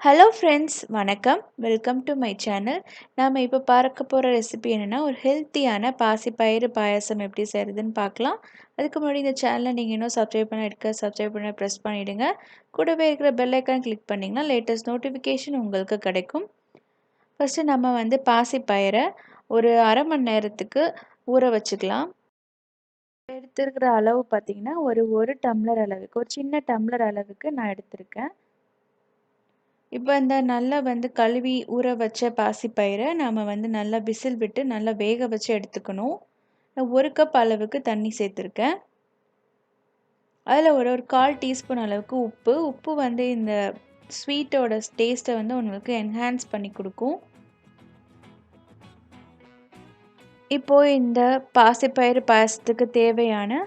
Hello friends, வணக்கம். Welcome to my channel. நாம் இப்போ பார்க்க போகிற ரெசிபி என்னென்னா, ஒரு ஹெல்த்தியான பாசிப்பயிறு பாயாசம் எப்படி செய்கிறதுன்னு பார்க்கலாம். அதுக்கு முன்னாடி இந்த சேனலை நீங்கள் இன்னும் சப்ஸ்கிரைப் பண்ண ப்ரெஸ் பண்ணிவிடுங்க. கூடவே இருக்கிற பெல் ஐக்கான் கிளிக் பண்ணிங்கன்னா லேட்டஸ்ட் நோட்டிஃபிகேஷன் உங்களுக்கு கிடைக்கும். ஃபஸ்ட்டு நம்ம பாசிப்பயிரை ஒரு அரை மணி நேரத்துக்கு ஊற வச்சுக்கலாம். எடுத்துருக்கிற அளவு பார்த்திங்கன்னா ஒரு டம்ளர் அளவுக்கு, ஒரு சின்ன டம்ளர் அளவுக்கு நான் எடுத்திருக்கேன். இப்போ இந்த நல்லா கழுவி ஊற வச்ச பாசிப்பயிரை நாம் நல்லா விசில் விட்டு நல்லா வேக வச்சு எடுத்துக்கணும். நான் 1 கப் அளவுக்கு தண்ணி சேர்த்துருக்கேன். அதில் ஒரு 1/4 டீஸ்பூன் அளவுக்கு உப்பு இந்த ஸ்வீட்டோட டேஸ்ட்டை உங்களுக்கு என்ஹான்ஸ் பண்ணி கொடுக்கும். இப்போது இந்த பாசிப்பயிறு பாயாசத்துக்கு தேவையான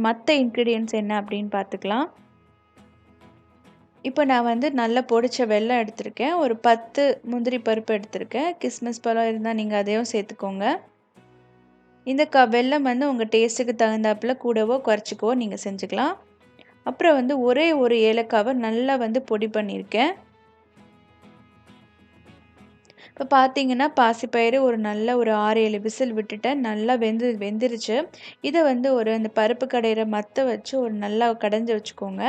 மற்ற இன்க்ரீடியன்ட்ஸ் என்ன அப்படின்னு பார்த்துக்கலாம். இப்போ நான் நல்லா பொடிச்ச வெல்லம் எடுத்திருக்கேன். ஒரு 10 முந்திரி பருப்பு எடுத்திருக்கேன். கிஸ்மிஸ் பழம் இருந்தால் நீங்கள் அதையும் சேர்த்துக்கோங்க. இந்த வெல்லம் உங்கள் டேஸ்ட்டுக்கு தகுந்தாப்புல கூடவோ குறைச்சிக்கவோ நீங்கள் செஞ்சுக்கலாம். அப்புறம் ஒரே ஒரு ஏலக்காவை நல்லா பொடி பண்ணியிருக்கேன். இப்போ பார்த்தீங்கன்னா பாசிப்பயிறு ஒரு 6-7 விசில் விட்டுட்டேன். நல்லா வெந்துருச்சு. இதை அந்த பருப்பு கடையிற மத்த வச்சு ஒரு நல்லா கடைஞ்சி வச்சுக்கோங்க.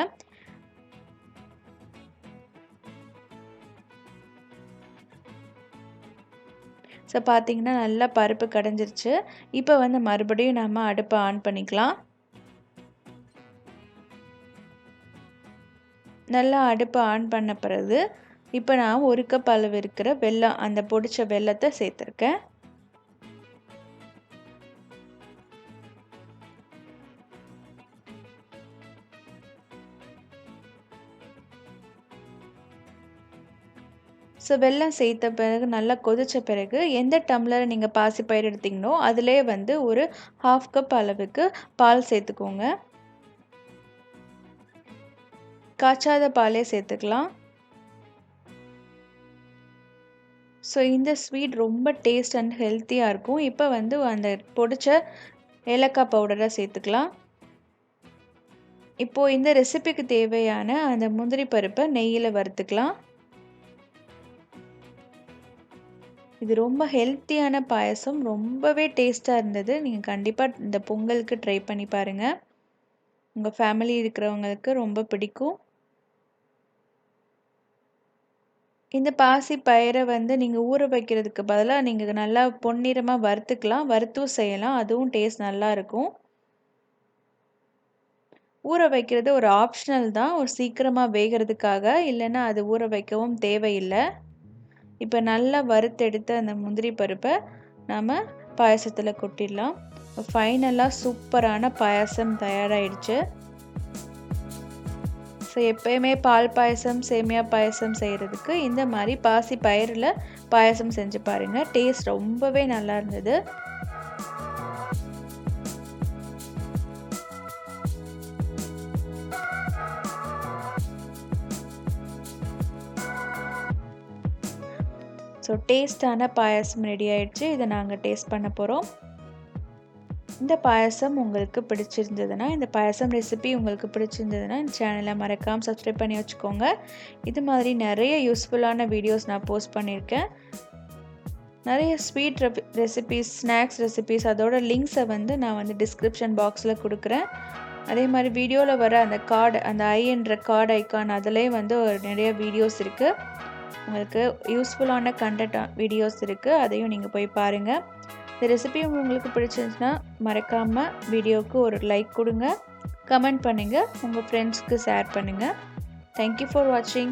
ஸோ பார்த்தீங்கன்னா நல்லா பருப்பு கடைஞ்சிருச்சு. இப்போ மறுபடியும் நம்ம அடுப்பை ஆன் பண்ணிக்கலாம். நல்லா அடுப்பை ஆன் பண்ண பிறகு இப்போ நான் 1 கப் அளவு இருக்கிற வெல்லம், அந்த பொடிச்ச வெல்லத்தை சேர்த்துருக்கேன். ஸோ வெல்லம் சேர்த்த பிறகு நல்லா கொதித்த பிறகு எந்த டம்ளரை நீங்கள் பாசிப்பயிறு எடுத்திங்களோ அதிலே ஒரு 1/2 கப் அளவுக்கு பால் சேர்த்துக்கோங்க. காய்ச்சாத பாலே சேர்த்துக்கலாம். ஸோ இந்த ஸ்வீட் ரொம்ப டேஸ்ட் அண்ட் ஹெல்த்தியாக இருக்கும். இப்போ அந்த பொடிச்ச ஏலக்காய் பவுடரை சேர்த்துக்கலாம். இப்போது இந்த ரெசிபிக்கு தேவையான அந்த முந்திரி பருப்பை நெய்யில் வறுத்துக்கலாம். இது ரொம்ப ஹெல்த்தியான பாயாசம், ரொம்பவே டேஸ்ட்டாக இருந்தது. நீங்கள் கண்டிப்பாக இந்த பொங்கலுக்கு ட்ரை பண்ணி பாருங்கள். உங்கள் ஃபேமிலி இருக்கிறவங்களுக்கு ரொம்ப பிடிக்கும். இந்த பாசிப்பயிரை நீங்கள் ஊற வைக்கிறதுக்கு பதிலாக நீங்கள் நல்லா பொன்னிறமாக வறுத்துக்கலாம். வறுத்தும் செய்யலாம், அதுவும் டேஸ்ட் நல்லாயிருக்கும். ஊற வைக்கிறது ஒரு ஆப்ஷனல் தான், ஒரு சீக்கிரமாக வேகிறதுக்காக. இல்லைன்னா அது ஊற வைக்கவும் தேவையில்லை. இப்போ நல்லா வறுத்தெடுத்த அந்த முந்திரி பருப்பை நாம் பாயாசத்தில் கொட்டிடலாம். ஃபைனலாக சூப்பரான பாயாசம் தயாராகிடுச்சு. ஸோ எப்போயுமே பால் பாயசம், சேமியா பாயசம் செய்கிறதுக்கு இந்த மாதிரி பாசிப்பயிரில் பாயசம் செஞ்சு பாருங்கள். டேஸ்ட் ரொம்பவே நல்லா இருந்தது. ஸோ டேஸ்டான பாயாசம் ரெடி ஆகிடுச்சு. இதை நாங்கள் டேஸ்ட் பண்ண போகிறோம். இந்த பாயாசம் உங்களுக்கு பிடிச்சிருந்ததுன்னா, இந்த பாயாசம் ரெசிபி உங்களுக்கு பிடிச்சிருந்ததுன்னா இந்த சேனலை மறக்காமல் சப்ஸ்கிரைப் பண்ணி வச்சுக்கோங்க. இது மாதிரி நிறைய யூஸ்ஃபுல்லான வீடியோஸ் நான் போஸ்ட் பண்ணியிருக்கேன். நிறைய ஸ்வீட் ரெசிபீஸ், ஸ்நாக்ஸ் ரெசிபீஸ், அதோட லிங்க்ஸை நான் டிஸ்கிரிப்ஷன் பாக்ஸில் கொடுக்குறேன். அதே மாதிரி வீடியோவில் வர அந்த கார்டு, அந்த என்ற கார்டு ஐக்கான், அதிலே நிறைய வீடியோஸ் இருக்குது. உங்களுக்கு யூஸ்ஃபுல்லான கண்டென்ட் வீடியோஸ் இருக்குது, அதையும் நீங்கள் போய் பாருங்கள். இந்த ரெசிபி உங்களுக்கு பிடிச்சிருந்துச்சுன்னா மறக்காமல் வீடியோவுக்கு ஒரு லைக் கொடுங்க, கமெண்ட் பண்ணுங்கள், உங்கள் ஃப்ரெண்ட்ஸ்க்கு ஷேர் பண்ணுங்கள். தேங்க்யூ ஃபார் வாட்சிங்.